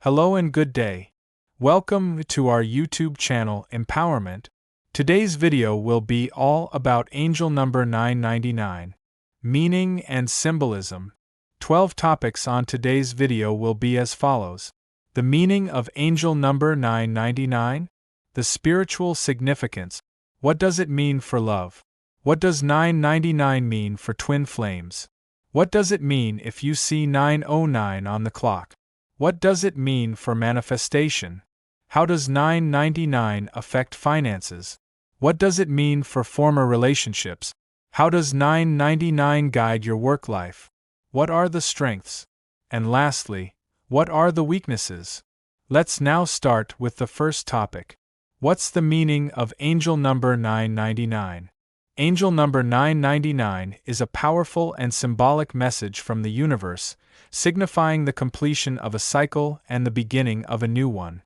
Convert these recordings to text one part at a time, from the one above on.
Hello and good day. Welcome to our YouTube channel Empowerment. Today's video will be all about angel number 999, meaning and symbolism. 12 topics on today's video will be as follows: the meaning of angel number 999, the spiritual significance. What does it mean for love? What does 999 mean for twin flames? What does it mean if you see 909 on the clock? What does it mean for manifestation? How does 999 affect finances? What does it mean for former relationships? How does 999 guide your work life? What are the strengths? And lastly, what are the weaknesses? Let's now start with the first topic. What's the meaning of angel number 999? Angel number 999 is a powerful and symbolic message from the universe, signifying the completion of a cycle and the beginning of a new one.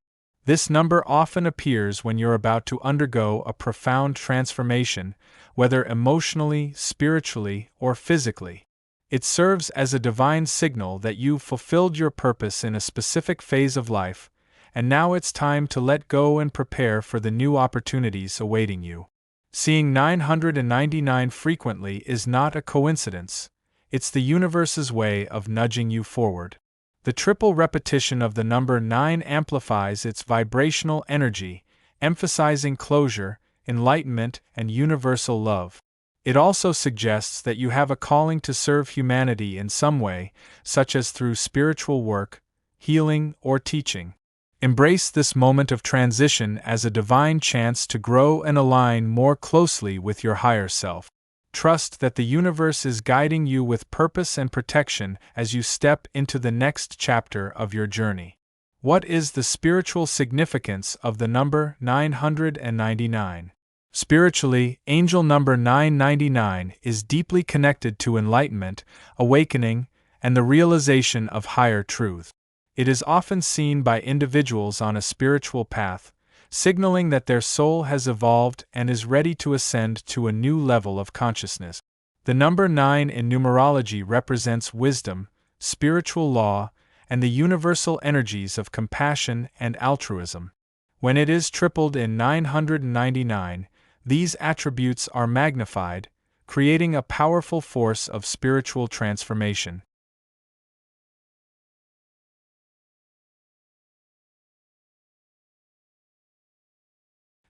This number often appears when you're about to undergo a profound transformation, whether emotionally, spiritually, or physically. It serves as a divine signal that you've fulfilled your purpose in a specific phase of life, and now it's time to let go and prepare for the new opportunities awaiting you. Seeing 999 frequently is not a coincidence. It's the universe's way of nudging you forward. The triple repetition of the number 9 amplifies its vibrational energy, emphasizing closure, enlightenment, and universal love. It also suggests that you have a calling to serve humanity in some way, such as through spiritual work, healing, or teaching. Embrace this moment of transition as a divine chance to grow and align more closely with your higher self. Trust that the universe is guiding you with purpose and protection as you step into the next chapter of your journey. What is the spiritual significance of the number 999? Spiritually, angel number 999 is deeply connected to enlightenment, awakening, and the realization of higher truth. It is often seen by individuals on a spiritual path, signaling that their soul has evolved and is ready to ascend to a new level of consciousness. The number 9 in numerology represents wisdom, spiritual law, and the universal energies of compassion and altruism. When it is tripled in 999, these attributes are magnified, creating a powerful force of spiritual transformation.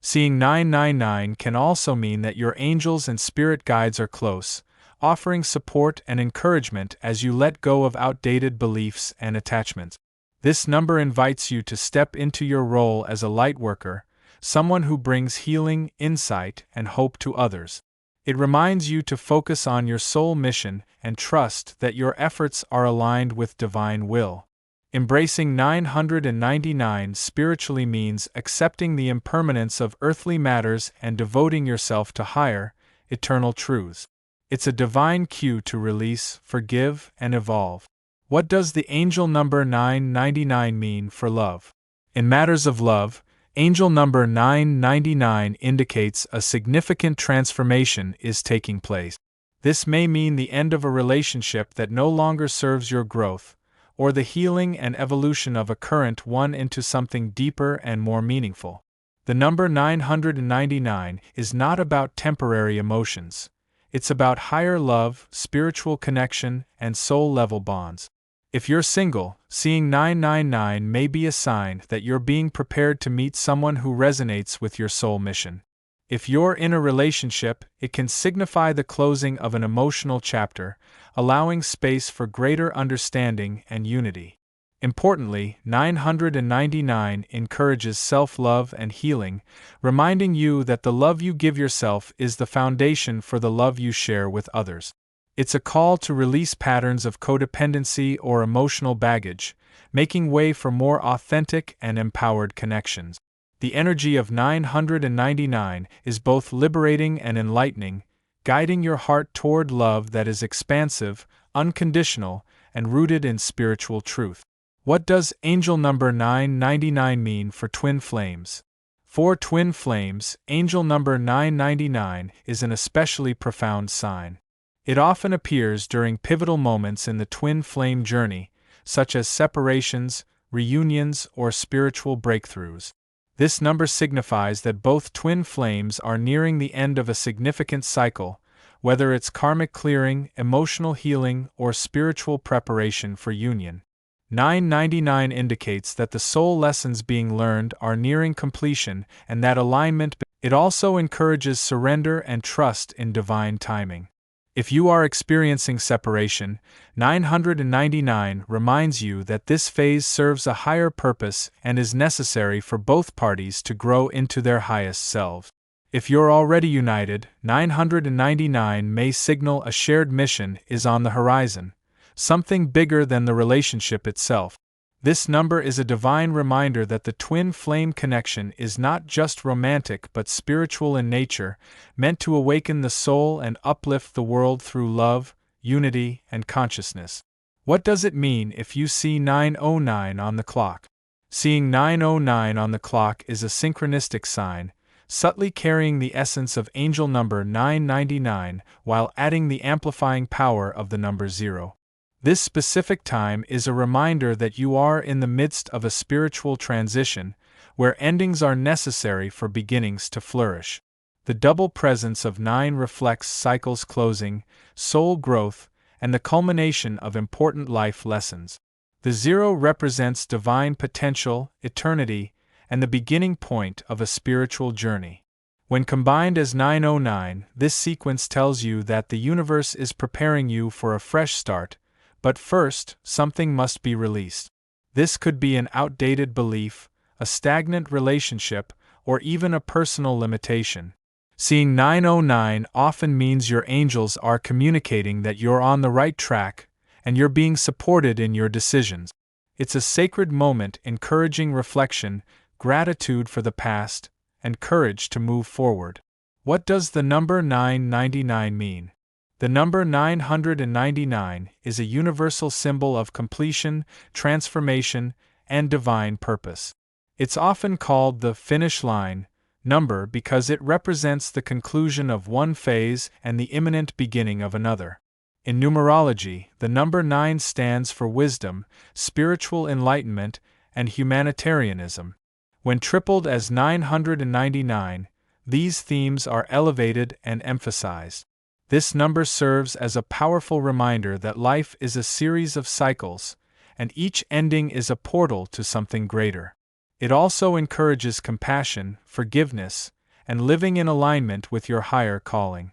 Seeing 999 can also mean that your angels and spirit guides are close, offering support and encouragement as you let go of outdated beliefs and attachments. This number invites you to step into your role as a light worker, someone who brings healing, insight, and hope to others. It reminds you to focus on your soul mission and trust that your efforts are aligned with divine will. Embracing 999 spiritually means accepting the impermanence of earthly matters and devoting yourself to higher, eternal truths. It's a divine cue to release, forgive, and evolve. What does the angel number 999 mean for love? In matters of love, angel number 999 indicates a significant transformation is taking place. This may mean the end of a relationship that no longer serves your growth, or the healing and evolution of a current one into something deeper and more meaningful. The number 999 is not about temporary emotions. It's about higher love, spiritual connection, and soul-level bonds. If you're single, seeing 999 may be a sign that you're being prepared to meet someone who resonates with your soul mission. If you're in a relationship, it can signify the closing of an emotional chapter, allowing space for greater understanding and unity. Importantly, 999 encourages self-love and healing, reminding you that the love you give yourself is the foundation for the love you share with others. It's a call to release patterns of codependency or emotional baggage, making way for more authentic and empowered connections. The energy of 999 is both liberating and enlightening, guiding your heart toward love that is expansive, unconditional, and rooted in spiritual truth. What does angel number 999 mean for twin flames? For twin flames, angel number 999 is an especially profound sign. It often appears during pivotal moments in the twin flame journey, such as separations, reunions, or spiritual breakthroughs. This number signifies that both twin flames are nearing the end of a significant cycle, whether it's karmic clearing, emotional healing, or spiritual preparation for union. 999 indicates that the soul lessons being learned are nearing completion and that alignment. It also encourages surrender and trust in divine timing. If you are experiencing separation, 999 reminds you that this phase serves a higher purpose and is necessary for both parties to grow into their highest selves. If you're already united, 999 may signal a shared mission is on the horizon, something bigger than the relationship itself. This number is a divine reminder that the twin flame connection is not just romantic but spiritual in nature, meant to awaken the soul and uplift the world through love, unity, and consciousness. What does it mean if you see 909 on the clock? Seeing 909 on the clock is a synchronistic sign, subtly carrying the essence of angel number 999 while adding the amplifying power of the number 0. This specific time is a reminder that you are in the midst of a spiritual transition, where endings are necessary for beginnings to flourish. The double presence of 9 reflects cycles closing, soul growth, and the culmination of important life lessons. The 0 represents divine potential, eternity, and the beginning point of a spiritual journey. When combined as 909, this sequence tells you that the universe is preparing you for a fresh start. But first, something must be released. This could be an outdated belief, a stagnant relationship, or even a personal limitation. Seeing 909 often means your angels are communicating that you're on the right track, and you're being supported in your decisions. It's a sacred moment encouraging reflection, gratitude for the past, and courage to move forward. What does the number 999 mean? The number 999 is a universal symbol of completion, transformation, and divine purpose. It's often called the finish line number because it represents the conclusion of one phase and the imminent beginning of another. In numerology, the number 9 stands for wisdom, spiritual enlightenment, and humanitarianism. When tripled as 999, these themes are elevated and emphasized. This number serves as a powerful reminder that life is a series of cycles, and each ending is a portal to something greater. It also encourages compassion, forgiveness, and living in alignment with your higher calling.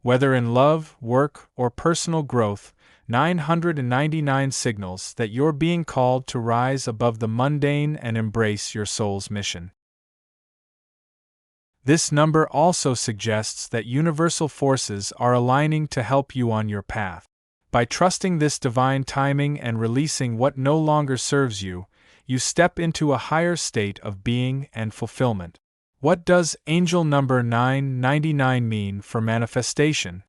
Whether in love, work, or personal growth, 999 signals that you're being called to rise above the mundane and embrace your soul's mission. This number also suggests that universal forces are aligning to help you on your path. By trusting this divine timing and releasing what no longer serves you, you step into a higher state of being and fulfillment. What does angel number 999 mean for manifestation?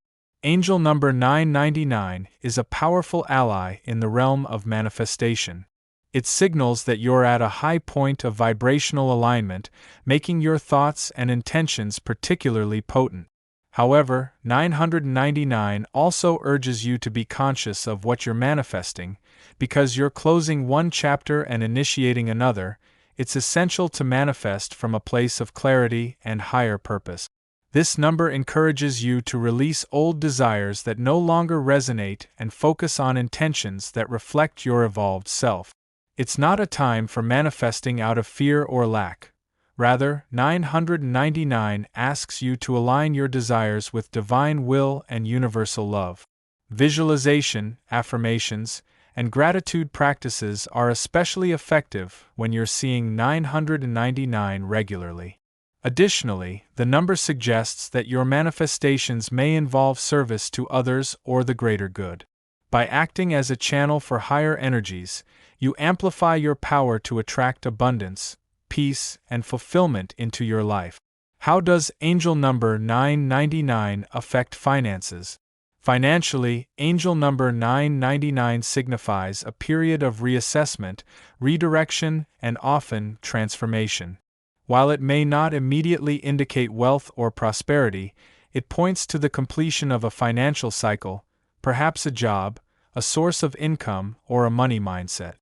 Angel number 999 is a powerful ally in the realm of manifestation. It signals that you're at a high point of vibrational alignment, making your thoughts and intentions particularly potent. However, 999 also urges you to be conscious of what you're manifesting. Because you're closing one chapter and initiating another, it's essential to manifest from a place of clarity and higher purpose. This number encourages you to release old desires that no longer resonate and focus on intentions that reflect your evolved self. It's not a time for manifesting out of fear or lack. Rather, 999 asks you to align your desires with divine will and universal love. Visualization, affirmations, and gratitude practices are especially effective when you're seeing 999 regularly. Additionally, the number suggests that your manifestations may involve service to others or the greater good. By acting as a channel for higher energies, you amplify your power to attract abundance, peace, and fulfillment into your life. How does angel number 999 affect finances? Financially, angel number 999 signifies a period of reassessment, redirection, and often transformation. While it may not immediately indicate wealth or prosperity, it points to the completion of a financial cycle, perhaps a job, a source of income, or a money mindset.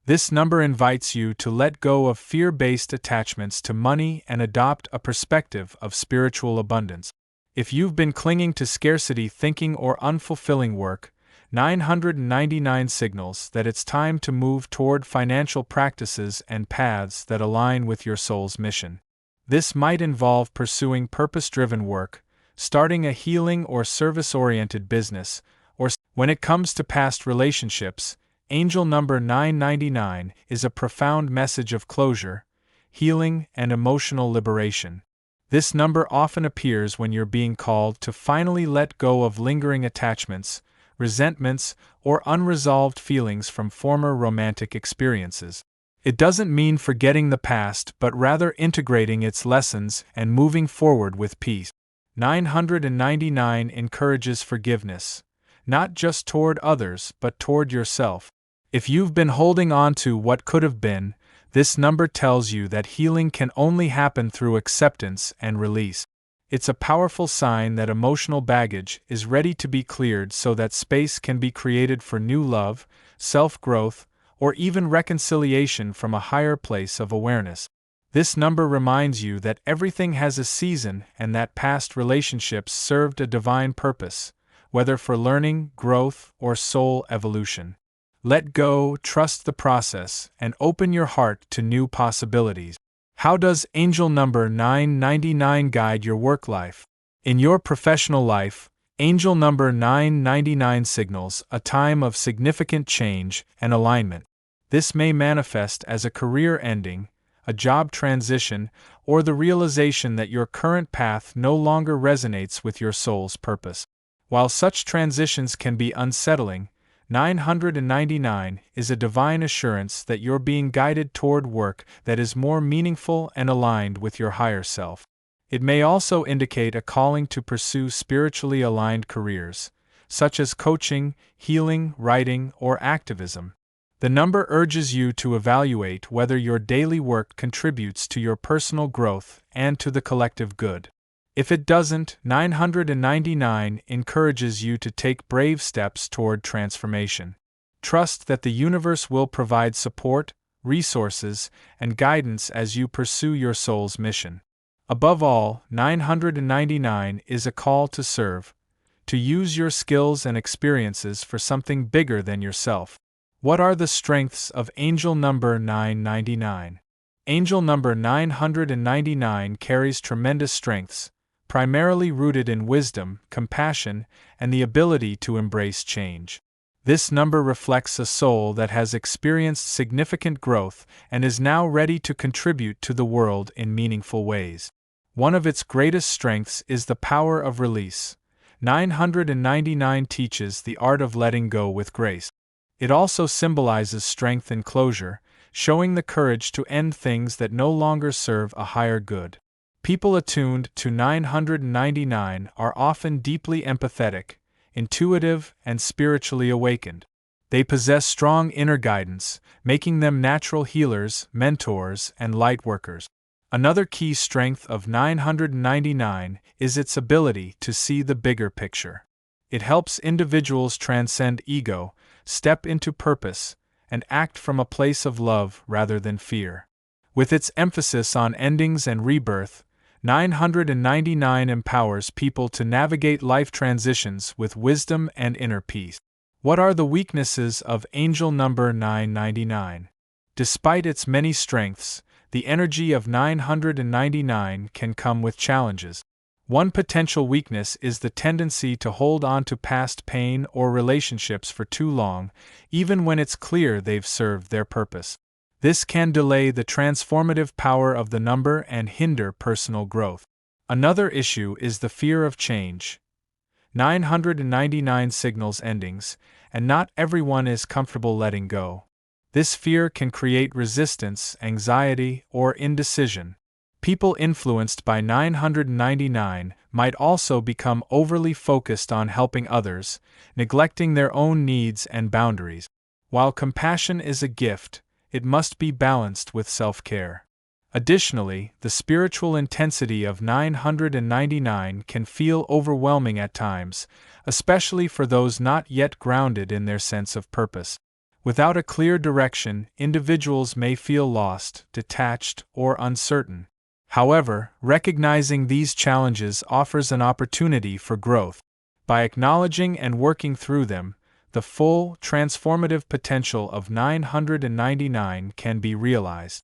This number invites you to let go of fear-based attachments to money and adopt a perspective of spiritual abundance. If you've been clinging to scarcity thinking or unfulfilling work, 999 signals that it's time to move toward financial practices and paths that align with your soul's mission. This might involve pursuing purpose-driven work, starting a healing or service-oriented business, or when it comes to past relationships, angel number 999 is a profound message of closure, healing, and emotional liberation. This number often appears when you're being called to finally let go of lingering attachments, resentments, or unresolved feelings from former romantic experiences. It doesn't mean forgetting the past but rather integrating its lessons and moving forward with peace. 999 encourages forgiveness, not just toward others but toward yourself. If you've been holding on to what could have been, this number tells you that healing can only happen through acceptance and release. It's a powerful sign that emotional baggage is ready to be cleared so that space can be created for new love, self-growth, or even reconciliation from a higher place of awareness. This number reminds you that everything has a season and that past relationships served a divine purpose, whether for learning, growth, or soul evolution. Let go, trust the process, and open your heart to new possibilities. How does angel number 999 guide your work life? In your professional life, angel number 999 signals a time of significant change and alignment. This may manifest as a career ending, a job transition, or the realization that your current path no longer resonates with your soul's purpose. While such transitions can be unsettling, 999 is a divine assurance that you're being guided toward work that is more meaningful and aligned with your higher self. It may also indicate a calling to pursue spiritually aligned careers, such as coaching, healing, writing, or activism. The number urges you to evaluate whether your daily work contributes to your personal growth and to the collective good. If it doesn't, 999 encourages you to take brave steps toward transformation. Trust that the universe will provide support, resources, and guidance as you pursue your soul's mission. Above all, 999 is a call to serve, to use your skills and experiences for something bigger than yourself. What are the strengths of angel number 999? Angel number 999 carries tremendous strengths, primarily rooted in wisdom, compassion, and the ability to embrace change. This number reflects a soul that has experienced significant growth and is now ready to contribute to the world in meaningful ways. One of its greatest strengths is the power of release. 999 teaches the art of letting go with grace. It also symbolizes strength and closure, showing the courage to end things that no longer serve a higher good. People attuned to 999 are often deeply empathetic, intuitive, and spiritually awakened. They possess strong inner guidance, making them natural healers, mentors, and light workers. Another key strength of 999 is its ability to see the bigger picture. It helps individuals transcend ego, step into purpose, and act from a place of love rather than fear. With its emphasis on endings and rebirth, 999 empowers people to navigate life transitions with wisdom and inner peace. What are the weaknesses of angel number 999? Despite its many strengths, the energy of 999 can come with challenges. One potential weakness is the tendency to hold on to past pain or relationships for too long, even when it's clear they've served their purpose. This can delay the transformative power of the number and hinder personal growth. Another issue is the fear of change. 999 signals endings, and not everyone is comfortable letting go. This fear can create resistance, anxiety, or indecision. People influenced by 999 might also become overly focused on helping others, neglecting their own needs and boundaries. While compassion is a gift, it must be balanced with self-care. Additionally, the spiritual intensity of 999 can feel overwhelming at times, especially for those not yet grounded in their sense of purpose. Without a clear direction, individuals may feel lost, detached, or uncertain. However, recognizing these challenges offers an opportunity for growth. By acknowledging and working through them, the full, transformative potential of 999 can be realized.